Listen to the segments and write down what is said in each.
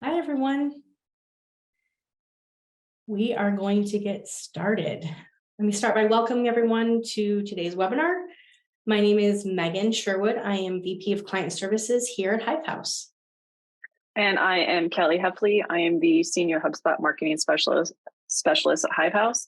Hi, everyone. We are going to get started. Let me start by welcoming everyone to today's webinar. My name is Megan Sherwood. I am VP of Client Services here at Hivehouse. And I am Kelly Heffley. I am the Senior HubSpot Marketing Specialist at Hivehouse.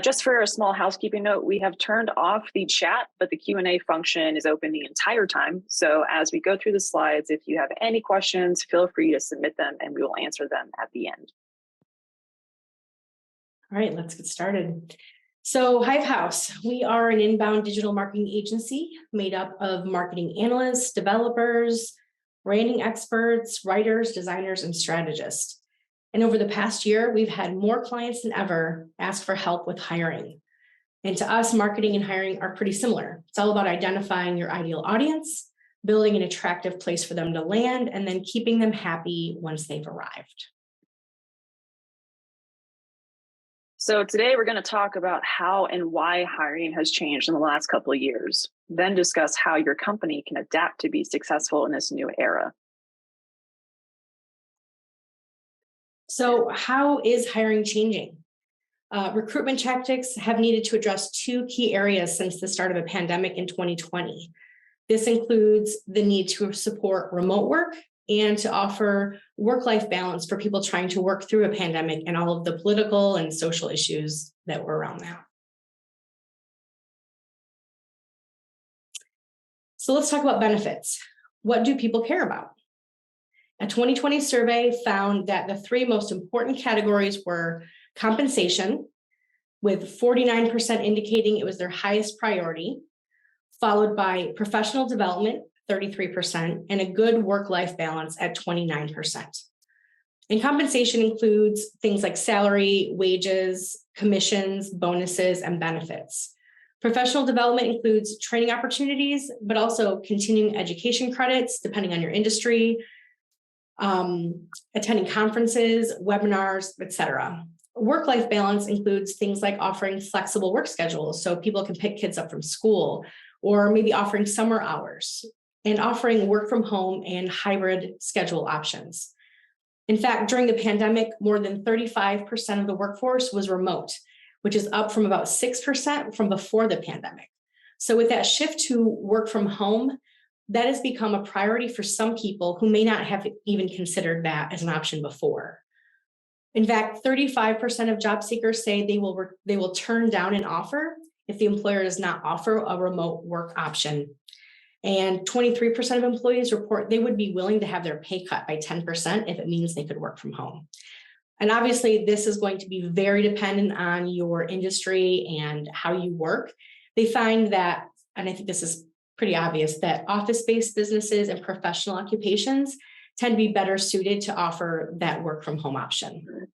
Just for a small housekeeping note, we have turned off the chat, but the Q&A function is open the entire time. So as we go through the slides, if you have any questions, feel free to submit them and we will answer them at the end. All right, let's get started. So Hivehouse, we are an inbound digital marketing agency made up of marketing analysts, developers, branding experts, writers, designers, and strategists. And over the past year, we've had more clients than ever ask for help with hiring. And to us, marketing and hiring are pretty similar. It's all about identifying your ideal audience, building an attractive place for them to land, and then keeping them happy once they've arrived. So today we're going to talk about how and why hiring has changed in the last couple of years, then discuss how your company can adapt to be successful in this new era. So how is hiring changing? Recruitment tactics have needed to address two key areas since the start of the pandemic in 2020. This includes the need to support remote work and to offer work-life balance for people trying to work through a pandemic and all of the political and social issues that were around that. So let's talk about benefits. What do people care about? A 2020 survey found that the three most important categories were compensation, with 49% indicating it was their highest priority, followed by professional development, 33%, and a good work-life balance at 29%. And compensation includes things like salary, wages, commissions, bonuses, and benefits. Professional development includes training opportunities, but also continuing education credits, depending on your industry, attending conferences, webinars, etc. Work-life balance includes things like offering flexible work schedules so people can pick kids up from school, or maybe offering summer hours, and offering work from home and hybrid schedule options. In fact, during the pandemic, more than 35% of the workforce was remote, which is up from about 6% from before the pandemic. So with that shift to work from home, that has become a priority for some people who may not have even considered that as an option before. In fact, 35% of job seekers say they will turn down an offer if the employer does not offer a remote work option. And 23% of employees report they would be willing to have their pay cut by 10% if it means they could work from home. And obviously, this is going to be very dependent on your industry and how you work. They find that, and I think this is pretty obvious, that office-based businesses and professional occupations tend to be better suited to offer that work from home option.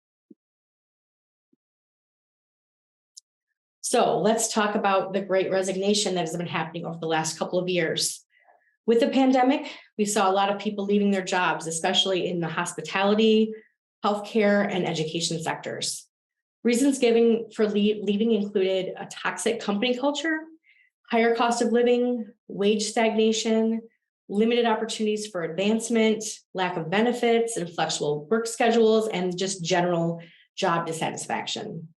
So let's talk about the Great Resignation that has been happening over the last couple of years. With the pandemic, we saw a lot of people leaving their jobs, especially in the hospitality, healthcare, and education sectors. Reasons given for leaving included a toxic company culture, higher cost of living, wage stagnation, limited opportunities for advancement, lack of benefits and flexible work schedules, and just general job dissatisfaction.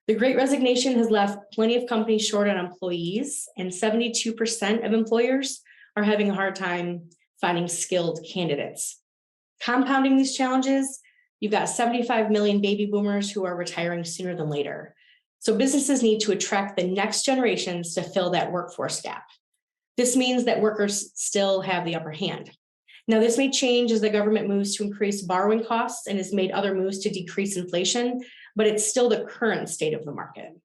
The Great Resignation has left plenty of companies short on employees, and 72% of employers are having a hard time finding skilled candidates. Compounding these challenges, you've got 75 million baby boomers who are retiring sooner than later. So businesses need to attract the next generations to fill that workforce gap. This means that workers still have the upper hand. Now, this may change as the government moves to increase borrowing costs and has made other moves to decrease inflation, but it's still the current state of the market.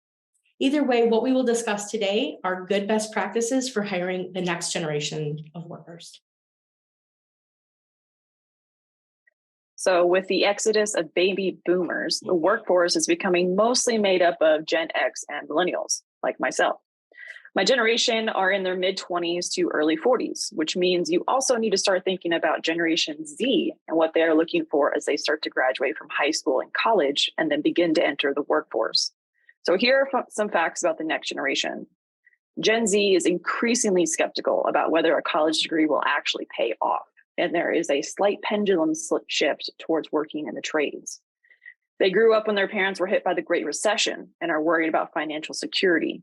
Either way, what we will discuss today are good best practices for hiring the next generation of workers. So with the exodus of baby boomers, the workforce is becoming mostly made up of Gen X and millennials, like myself. My generation are in their mid-20s to early 40s, which means you also need to start thinking about Generation Z and what they are looking for as they start to graduate from high school and college and then begin to enter the workforce. So here are some facts about the next generation. Gen Z is increasingly skeptical about whether a college degree will actually pay off. and there is a slight pendulum shift towards working in the trades. They grew up when their parents were hit by the Great Recession and are worried about financial security.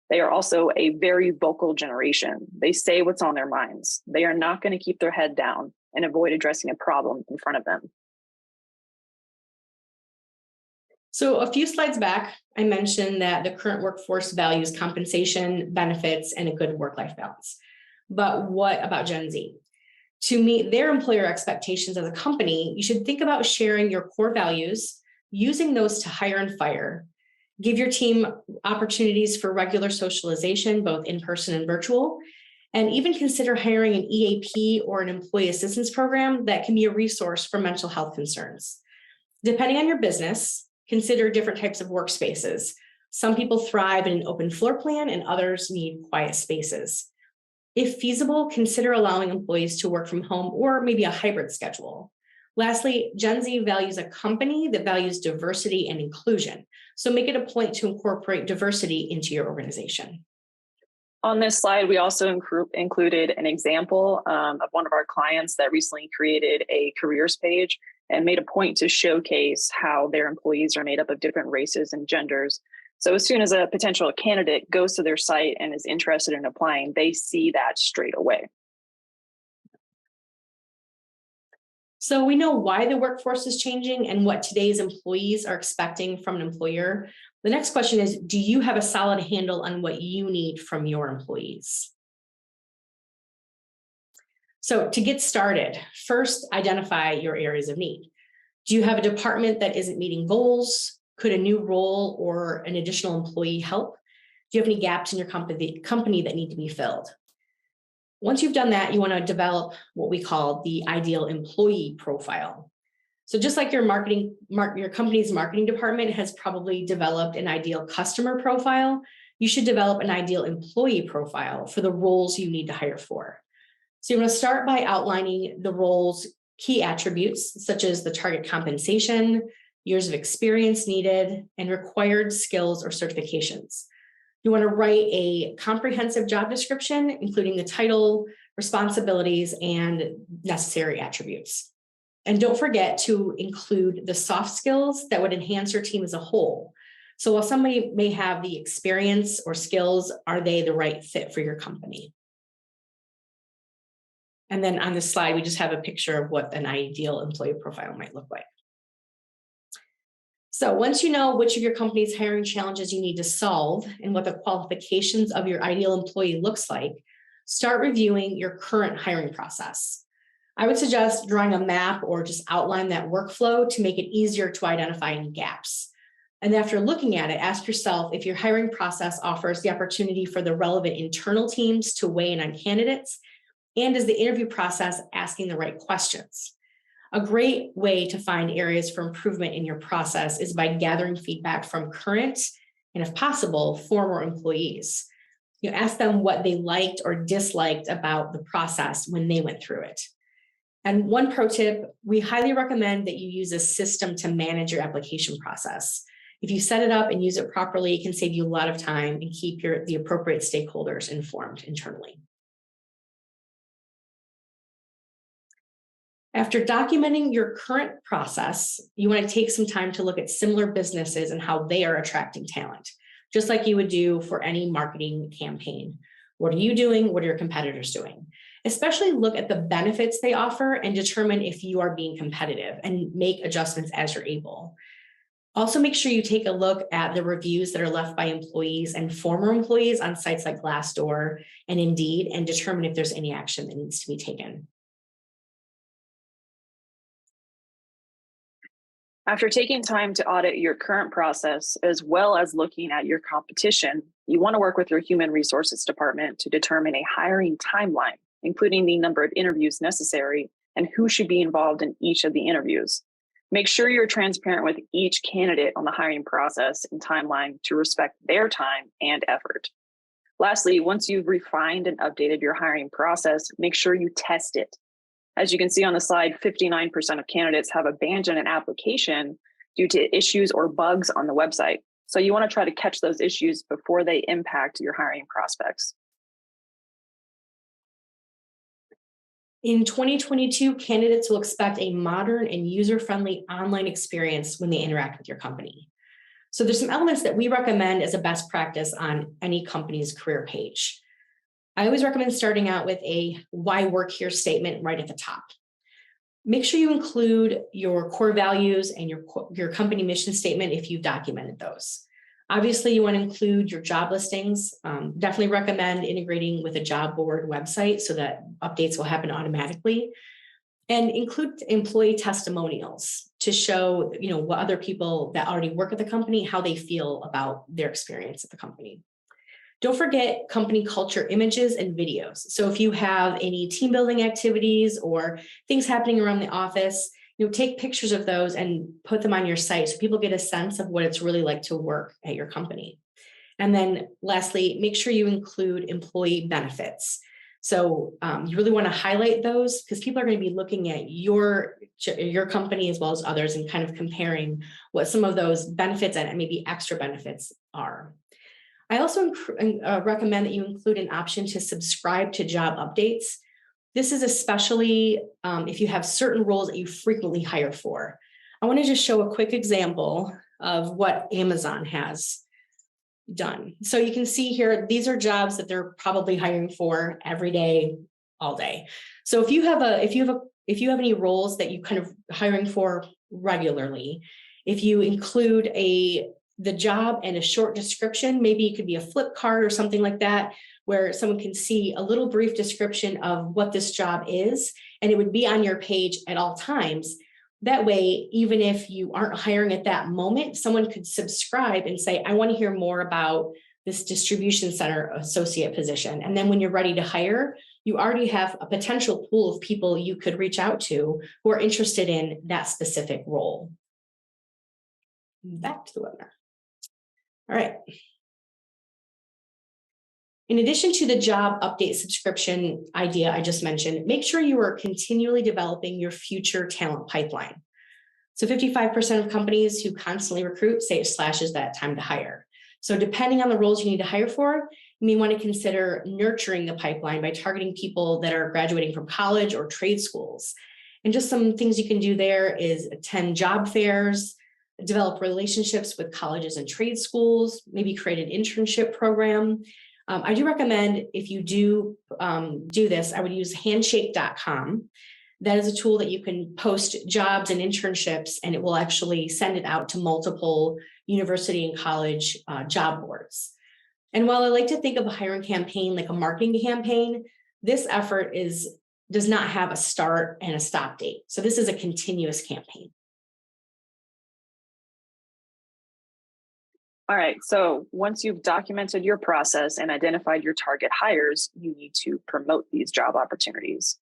They are also a very vocal generation. They say what's on their minds. They are not going to keep their head down and avoid addressing a problem in front of them. So a few slides back, I mentioned that the current workforce values compensation, benefits, and a good work-life balance. But what about Gen Z? To meet their employer expectations as a company, you should think about sharing your core values, using those to hire and fire. Give your team opportunities for regular socialization, both in person and virtual, and even consider hiring an EAP or an employee assistance program that can be a resource for mental health concerns. Depending on your business, consider different types of workspaces. Some people thrive in an open floor plan and others need quiet spaces. If feasible, consider allowing employees to work from home or maybe a hybrid schedule. Lastly, Gen Z values a company that values diversity and inclusion. So make it a point to incorporate diversity into your organization. On this slide, we also included an example of one of our clients that recently created a careers page and made a point to showcase how their employees are made up of different races and genders. So as soon as a potential candidate goes to their site and is interested in applying, they see that straight away. So we know why the workforce is changing and what today's employees are expecting from an employer. The next question is, do you have a solid handle on what you need from your employees? So to get started, first identify your areas of need. Do you have a department that isn't meeting goals? Could a new role or an additional employee help? Do you have any gaps in your company that need to be filled? Once you've done that, you want to develop what we call the ideal employee profile. So just like your company's marketing department has probably developed an ideal customer profile, you should develop an ideal employee profile for the roles you need to hire for. So you're going to start by outlining the role's key attributes, such as the target compensation, years of experience needed, and required skills or certifications. You want to write a comprehensive job description, including the title, responsibilities, and necessary attributes. And don't forget to include the soft skills that would enhance your team as a whole. So while somebody may have the experience or skills, are they the right fit for your company? And then on this slide, we just have a picture of what an ideal employee profile might look like. So once you know which of your company's hiring challenges you need to solve and what the qualifications of your ideal employee looks like, start reviewing your current hiring process. I would suggest drawing a map or just outline that workflow to make it easier to identify any gaps. And after looking at it, ask yourself if your hiring process offers the opportunity for the relevant internal teams to weigh in on candidates, and is the interview process asking the right questions. A great way to find areas for improvement in your process is by gathering feedback from current and, if possible, former employees. You ask them what they liked or disliked about the process when they went through it. And one pro tip, we highly recommend that you use a system to manage your application process. If you set it up and use it properly, it can save you a lot of time and keep the appropriate stakeholders informed internally. After documenting your current process, you want to take some time to look at similar businesses and how they are attracting talent, just like you would do for any marketing campaign. What are you doing? What are your competitors doing? Especially look at the benefits they offer and determine if you are being competitive and make adjustments as you're able. Also, make sure you take a look at the reviews that are left by employees and former employees on sites like Glassdoor and Indeed and determine if there's any action that needs to be taken. After taking time to audit your current process, as well as looking at your competition, you want to work with your human resources department to determine a hiring timeline, including the number of interviews necessary and who should be involved in each of the interviews. Make sure you're transparent with each candidate on the hiring process and timeline to respect their time and effort. Lastly, once you've refined and updated your hiring process, make sure you test it. As you can see on the slide, 59% of candidates have abandoned an application due to issues or bugs on the website. So you want to try to catch those issues before they impact your hiring prospects. In 2022, candidates will expect a modern and user-friendly online experience when they interact with your company. So there's some elements that we recommend as a best practice on any company's career page. I always recommend starting out with a why work here statement right at the top. Make sure you include your core values and your company mission statement if you've documented those. Obviously, you want to include your job listings. Definitely recommend integrating with a job board website so that updates will happen automatically. And include employee testimonials to show, what other people that already work at the company, how they feel about their experience at the company. Don't forget company culture images and videos. So if you have any team building activities or things happening around the office, take pictures of those and put them on your site so people get a sense of what it's really like to work at your company. And then lastly, make sure you include employee benefits. So you really want to highlight those because people are going to be looking at your company as well as others and kind of comparing what some of those benefits and maybe extra benefits are. I also recommend that you include an option to subscribe to job updates. This is especially if you have certain roles that you frequently hire for. I want to just show a quick example of what Amazon has done. So you can see here, these are jobs that they're probably hiring for every day, all day. So if you have any roles that you kind of hiring for regularly, if you include the job and a short description, maybe it could be a flip card or something like that, where someone can see a little brief description of what this job is, and it would be on your page at all times. That way, even if you aren't hiring at that moment, someone could subscribe and say, I want to hear more about this distribution center associate position. And then when you're ready to hire, you already have a potential pool of people you could reach out to who are interested in that specific role. Back to the webinar. All right. In addition to the job update subscription idea I just mentioned, make sure you are continually developing your future talent pipeline. So 55% of companies who constantly recruit say it slashes that time to hire. So depending on the roles you need to hire for, you may want to consider nurturing the pipeline by targeting people that are graduating from college or trade schools. And just some things you can do there is attend job fairs, develop relationships with colleges and trade schools, maybe create an internship program. I do recommend if you do this, I would use handshake.com. That is a tool that you can post jobs and internships, and it will actually send it out to multiple university and college job boards. And while I like to think of a hiring campaign like a marketing campaign, this effort does not have a start and a stop date. So this is a continuous campaign. All right, so once you've documented your process and identified your target hires, you need to promote these job opportunities.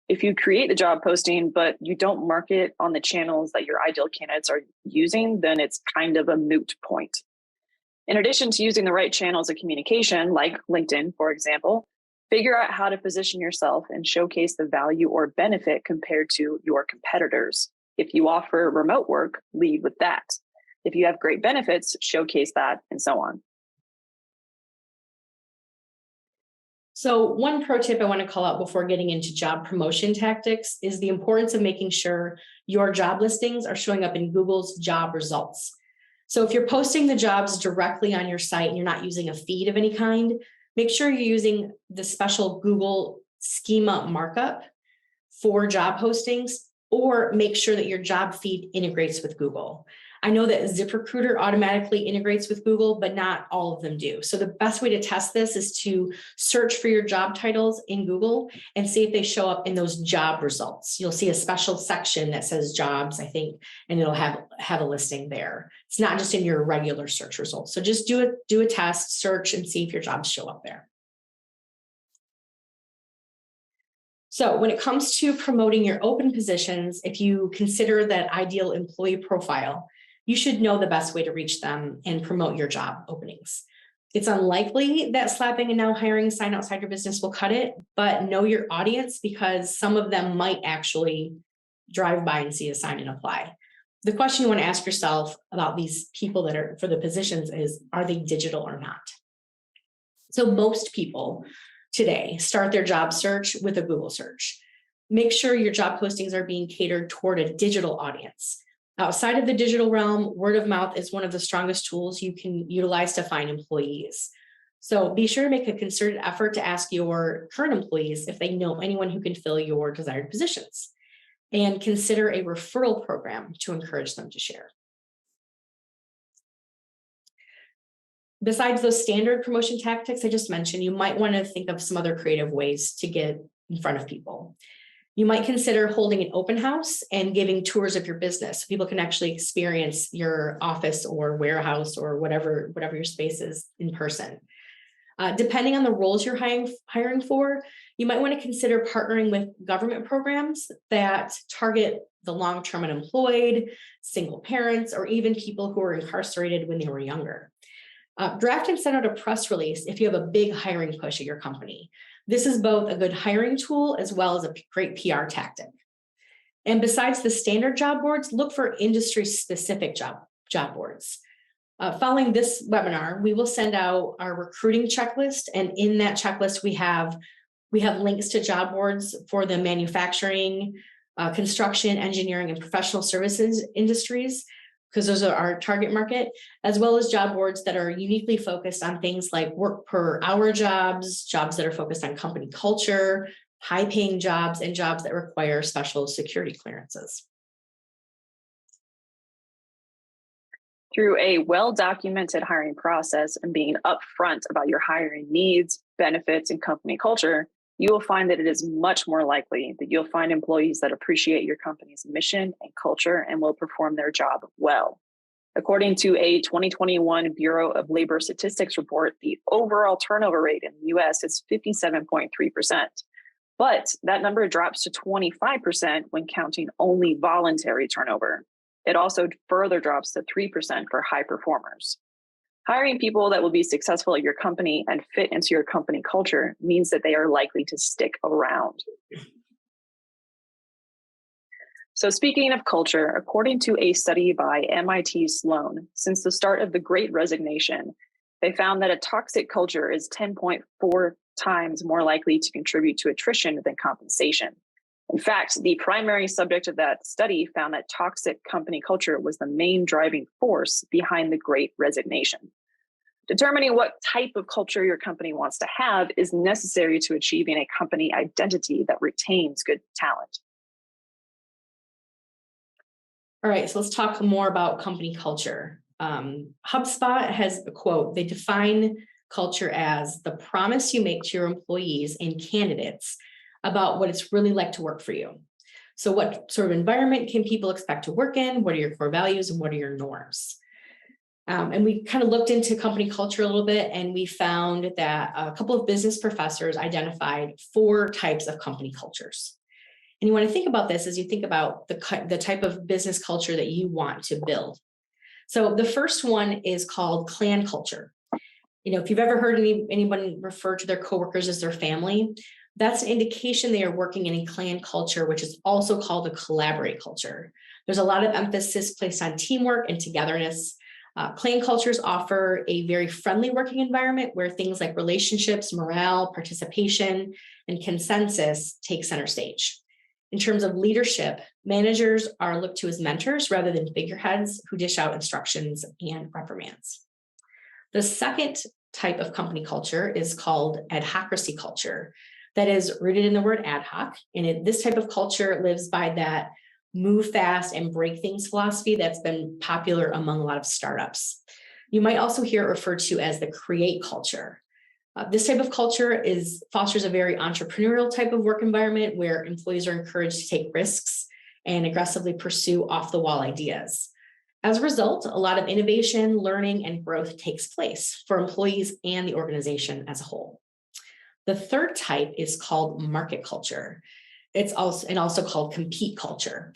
If you create the job posting, but you don't market on the channels that your ideal candidates are using, then it's kind of a moot point. In addition to using the right channels of communication, like LinkedIn, for example, figure out how to position yourself and showcase the value or benefit compared to your competitors. If you offer remote work, lead with that. If you have great benefits, showcase that, and so on. So one pro tip I want to call out before getting into job promotion tactics is the importance of making sure your job listings are showing up in Google's job results. So if you're posting the jobs directly on your site and you're not using a feed of any kind, make sure you're using the special Google schema markup for job postings, or make sure that your job feed integrates with Google. I know that ZipRecruiter automatically integrates with Google, but not all of them do. So the best way to test this is to search for your job titles in Google and see if they show up in those job results. You'll see a special section that says jobs, I think, and it'll have a listing there. It's not just in your regular search results. So just do a test, search, and see if your jobs show up there. So when it comes to promoting your open positions, if you consider that ideal employee profile, you should know the best way to reach them and promote your job openings. It's unlikely that slapping a now hiring sign outside your business will cut it, but know your audience because some of them might actually drive by and see a sign and apply. The question you want to ask yourself about these people that are for the positions is, are they digital or not? So most people today start their job search with a Google search. Make sure your job postings are being catered toward a digital audience. Outside of the digital realm, word of mouth is one of the strongest tools you can utilize to find employees. So be sure to make a concerted effort to ask your current employees if they know anyone who can fill your desired positions, and consider a referral program to encourage them to share. Besides those standard promotion tactics I just mentioned, you might want to think of some other creative ways to get in front of people. You might consider holding an open house and giving tours of your business so people can actually experience your office or warehouse or whatever your space is in person. Depending on the roles you're hiring for, you might want to consider partnering with government programs that target the long-term unemployed, single parents, or even people who were incarcerated when they were younger. Draft and send out a press release if you have a big hiring push at your company. This is both a good hiring tool as well as a great PR tactic. And besides the standard job boards, look for industry-specific job boards. Following this webinar, we will send out our recruiting checklist, and in that checklist, we have links to job boards for the manufacturing, construction, engineering, and professional services industries, because those are our target market, as well as job boards that are uniquely focused on things like work per hour jobs that are focused on company culture, high-paying jobs, and jobs that require special security clearances. Through a well-documented hiring process and being upfront about your hiring needs, benefits, and company culture, you will find that it is much more likely that you'll find employees that appreciate your company's mission and culture and will perform their job well. According to a 2021 Bureau of Labor Statistics report, the overall turnover rate in the US is 57.3%. But that number drops to 25% when counting only voluntary turnover. It also further drops to 3% for high performers. Hiring people that will be successful at your company and fit into your company culture means that they are likely to stick around. So speaking of culture, according to a study by MIT Sloan, since the start of the Great Resignation, they found that a toxic culture is 10.4 times more likely to contribute to attrition than compensation. In fact, the primary subject of that study found that toxic company culture was the main driving force behind the Great Resignation. Determining what type of culture your company wants to have is necessary to achieving a company identity that retains good talent. All right, so let's talk more about company culture. HubSpot has a quote. They define culture as the promise you make to your employees and candidates about what it's really like to work for you. So what sort of environment can people expect to work in? What are your core values and what are your norms? And we kind of looked into company culture a little bit, and we found that a couple of business professors identified 4 types of company cultures. And you want to think about this as you think about the type of business culture that you want to build. So the first one is called clan culture. If you've ever heard anyone refer to their coworkers as their family, that's an indication they are working in a clan culture, which is also called a collaborate culture. There's a lot of emphasis placed on teamwork and togetherness. Clan cultures offer a very friendly working environment where things like relationships, morale, participation, and consensus take center stage. In terms of leadership, managers are looked to as mentors rather than figureheads who dish out instructions and reprimands. The second type of company culture is called adhocracy culture. That is rooted in the word ad hoc. And this type of culture lives by that move fast and break things philosophy that's been popular among a lot of startups. You might also hear it referred to as the create culture. This type of culture fosters a very entrepreneurial type of work environment where employees are encouraged to take risks and aggressively pursue off-the-wall ideas. As a result, a lot of innovation, learning, and growth takes place for employees and the organization as a whole. The third type is called market culture. It's also called compete culture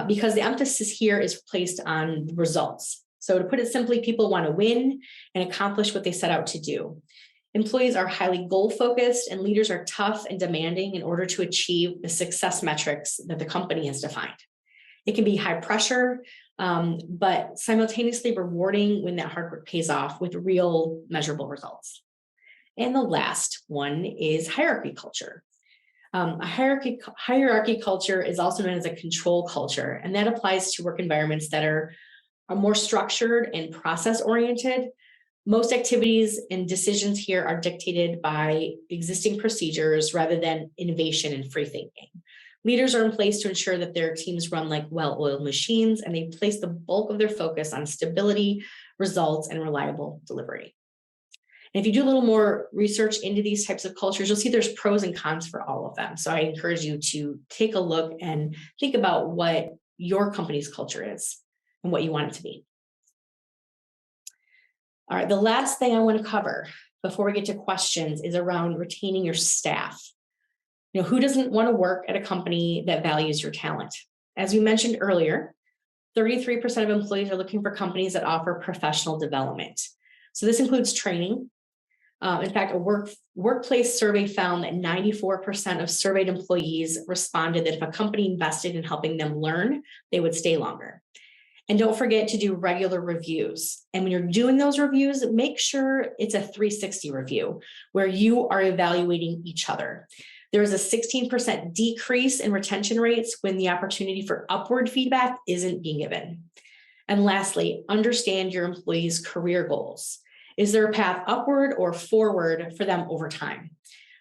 because the emphasis here is placed on results. So to put it simply, people want to win and accomplish what they set out to do. Employees are highly goal-focused and leaders are tough and demanding in order to achieve the success metrics that the company has defined. It can be high pressure, but simultaneously rewarding when that hard work pays off with real measurable results. And the last one is hierarchy culture. A hierarchy culture is also known as a control culture, and that applies to work environments that are more structured and process-oriented. Most activities and decisions here are dictated by existing procedures rather than innovation and free thinking. Leaders are in place to ensure that their teams run like well-oiled machines, and they place the bulk of their focus on stability, results, and reliable delivery. And if you do a little more research into these types of cultures, you'll see there's pros and cons for all of them. So I encourage you to take a look and think about what your company's culture is and what you want it to be. All right, the last thing I want to cover before we get to questions is around retaining your staff. Who doesn't want to work at a company that values your talent? As we mentioned earlier, 33% of employees are looking for companies that offer professional development. So this includes training. In fact, a workplace survey found that 94% of surveyed employees responded that if a company invested in helping them learn, they would stay longer. And don't forget to do regular reviews. And when you're doing those reviews, make sure it's a 360 review where you are evaluating each other. There is a 16% decrease in retention rates when the opportunity for upward feedback isn't being given. And lastly, understand your employees' career goals. Is there a path upward or forward for them over time?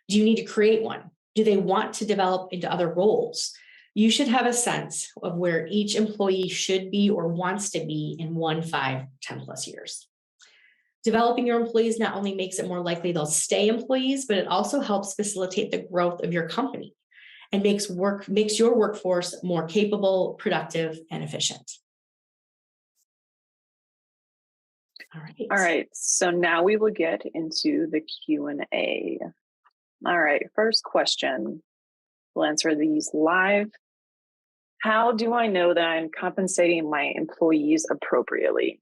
Do you need to create one? Do they want to develop into other roles? You should have a sense of where each employee should be or wants to be in 1, 5, 10 plus years. Developing your employees not only makes it more likely they'll stay employees, but it also helps facilitate the growth of your company and makes your workforce more capable, productive, and efficient. All right. So now we will get into the Q&A. All right. First question. We'll answer these live. How do I know that I'm compensating my employees appropriately?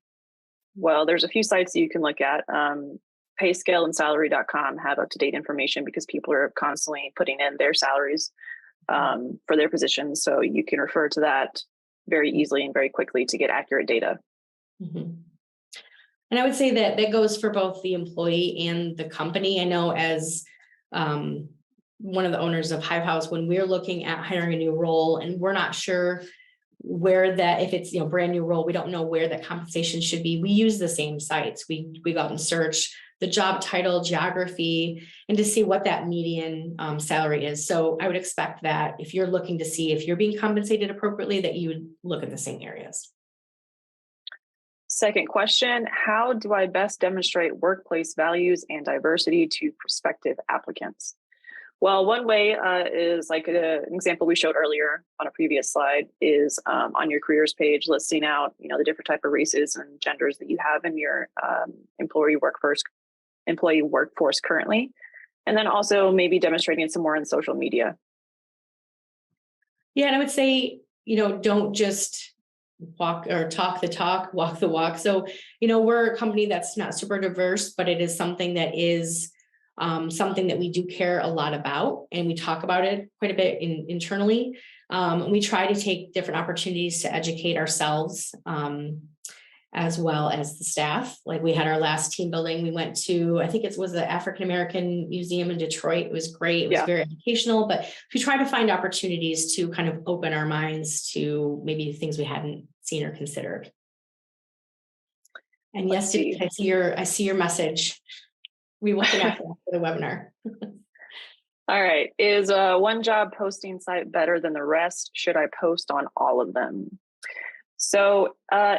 Well, there's a few sites that you can look at. Payscale and salary.com have up-to-date information because people are constantly putting in their salaries for their positions. So you can refer to that very easily and very quickly to get accurate data. Mm-hmm. And I would say that that goes for both the employee and the company. I know as one of the owners of Hivehouse, when we're looking at hiring a new role and we're not sure where that, if it's brand new role, we don't know where that compensation should be. We use the same sites. We go out and search the job title, geography, and to see what that median salary is. So I would expect that if you're looking to see if you're being compensated appropriately, that you would look at the same areas. Second question, how do I best demonstrate workplace values and diversity to prospective applicants? Well, one way is like an example we showed earlier on a previous slide is on your careers page, listing out, the different type of races and genders that you have in your employee workforce currently. And then also maybe demonstrating some more on social media. Yeah, and I would say, don't just talk the talk, walk the walk. So, we're a company that's not super diverse, but it is something that is something that we do care a lot about, and we talk about it quite a bit internally. We try to take different opportunities to educate ourselves as well as the staff. Like we had our last team building. We went to, I think it was the African American Museum in Detroit. It was great. It was very educational, but we try to find opportunities to kind of open our minds to maybe things we hadn't seen or considered. And yes, I see your message. We will connect after the webinar. All right. Is one job posting site better than the rest? Should I post on all of them? So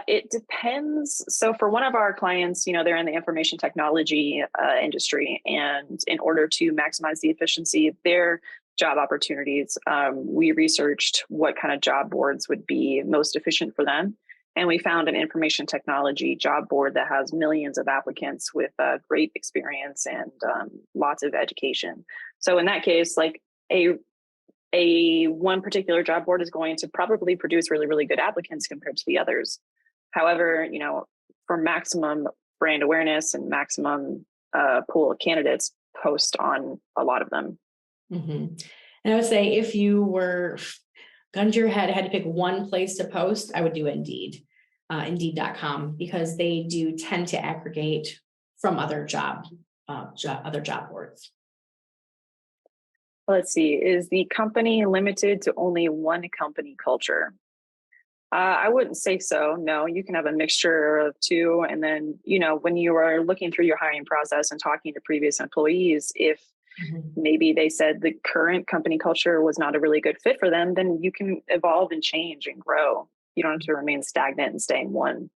it depends. So for one of our clients, they're in the information technology industry, and in order to maximize the efficiency of their job opportunities, we researched what kind of job boards would be most efficient for them. And we found an information technology job board that has millions of applicants with great experience and lots of education. So in that case, like a one particular job board is going to probably produce really, really good applicants compared to the others. However, for maximum brand awareness and maximum pool of candidates, post on a lot of them. Mm-hmm. And I would say if you were gun to your head, had to pick one place to post, I would do Indeed, Indeed.com, because they do tend to aggregate from other job boards. Let's see. Is the company limited to only one company culture? I wouldn't say so. No, you can have a mixture of two. And then, when you are looking through your hiring process and talking to previous employees, if maybe they said the current company culture was not a really good fit for them, then you can evolve and change and grow. You don't have to remain stagnant and stay in one.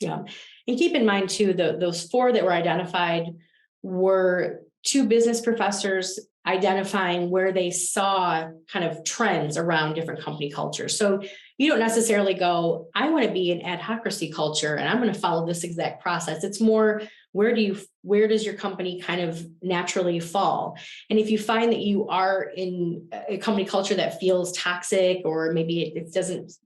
Yeah. And keep in mind too, those 4 that were identified were 2 business professors identifying where they saw kind of trends around different company cultures. So you don't necessarily go, I want to be an adhocracy culture and I'm going to follow this exact process. It's more, where does your company kind of naturally fall? And if you find that you are in a company culture that feels toxic, or maybe it doesn't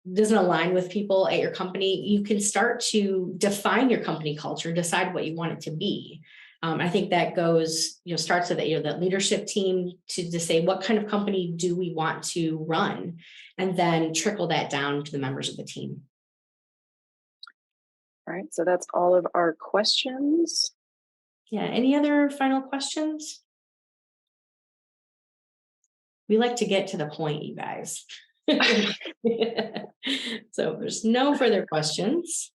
align with people at your company, you can start to define your company culture, decide what you want it to be. I think that goes, starts with that leadership team to say, what kind of company do we want to run? And then trickle that down to the members of the team. All right. So that's all of our questions. Yeah. Any other final questions? We like to get to the point, you guys. So there's no further questions.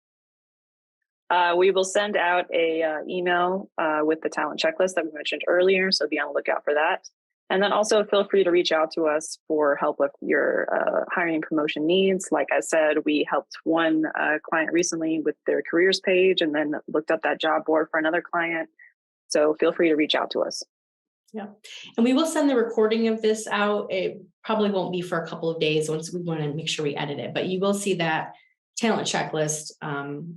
We will send out a email with the talent checklist that we mentioned earlier, so be on the lookout for that. And then also feel free to reach out to us for help with your hiring and promotion needs. Like I said, we helped one client recently with their careers page, and then looked up that job board for another client. So feel free to reach out to us. Yeah. And we will send the recording of this out. It probably won't be for a couple of days once we want to make sure we edit it, but you will see that talent checklist,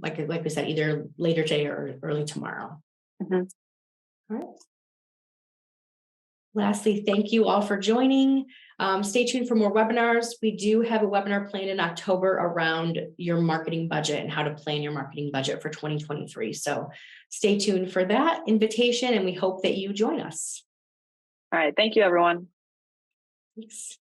like we said, either later today or early tomorrow. All right. Lastly, thank you all for joining. Stay tuned for more webinars. We do have a webinar planned in October around your marketing budget and how to plan your marketing budget for 2023. So stay tuned for that invitation, and we hope that you join us. All right. Thank you, everyone. Thanks.